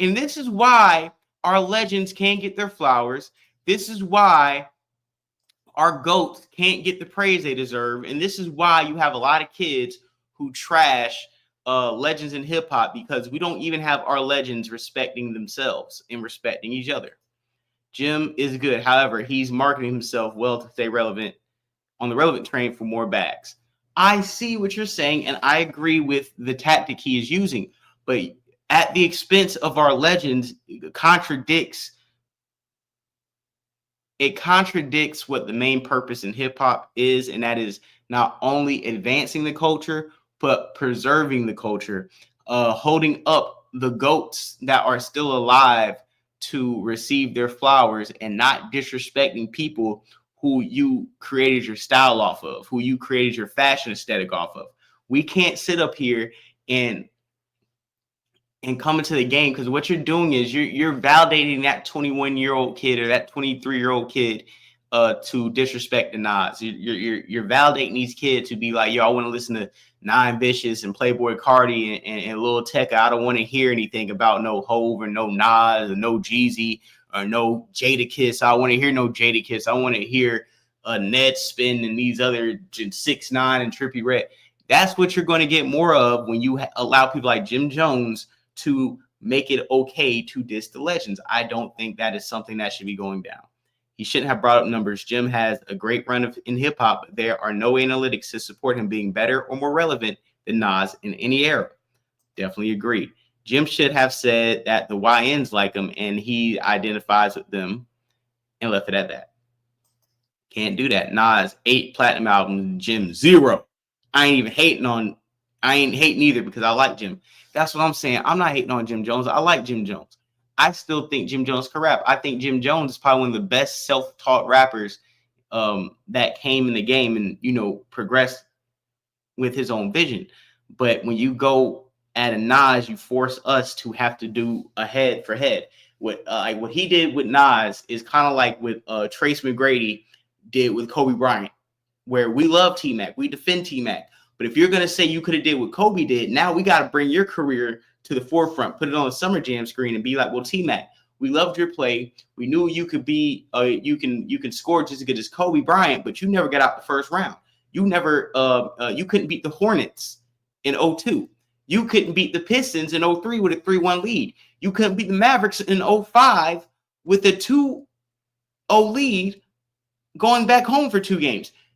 And this is why our legends can't get their flowers. This is why our GOATs can't get the praise they deserve. And this is why you have a lot of kids who trash legends in hip hop, because we don't even have our legends respecting themselves and respecting each other. Jim is good. However, he's marketing himself well to stay relevant on the relevant train for more bags. I see what you're saying, and I agree with the tactic he is using. But at the expense of our legends, it contradicts what the main purpose in hip hop is, and that is not only advancing the culture, but preserving the culture, holding up the GOATs that are still alive to receive their flowers, and not disrespecting people who you created your style off of, who you created your fashion aesthetic off of. We can't sit up here and come into the game, because what you're doing is you're validating that 21-year-old kid or that 23-year-old kid to disrespect the Nas. You're validating these kids to be like, yo, I want to listen to Nine Vicious and Playboy Cardi and Lil Tecca. I don't want to hear anything about no Hove or no Nas or no Jeezy or no Jadakiss. I want to hear no Jadakiss. I want to hear Ned Spin and these other 6ix9ine and Trippie Redd. That's what you're going to get more of when you allow people like Jim Jones to make it okay to diss the legends. I don't think that is something that should be going down. He shouldn't have brought up numbers. Jim has a great run in hip hop. There are no analytics to support him being better or more relevant than Nas in any era. Definitely agree. Jim should have said that the YNs like him and he identifies with them and left it at that. Can't do that. Nas 8 platinum albums, Jim 0. I ain't hating either, because I like Jim. That's what I'm saying. I'm not hating on Jim Jones. I like Jim Jones. I still think Jim Jones can rap. I think Jim Jones is probably one of the best self-taught rappers that came in the game and, progressed with his own vision. But when you go at a Nas, you force us to have to do a head for head. What he did with Nas is kind of like what Trace McGrady did with Kobe Bryant, where we love T-Mac. We defend T-Mac. But if you're going to say you could have did what Kobe did, now we got to bring your career to the forefront, put it on a Summer Jam screen and be like, well, T-Mac, we loved your play. We knew you could be, you can score just as good as Kobe Bryant, but you never got out the first round. You never, you couldn't beat the Hornets in 2002. You couldn't beat the Pistons in 2003 with a 3-1 lead. You couldn't beat the Mavericks in 2005 with a 2-0 lead going back home for 2 games.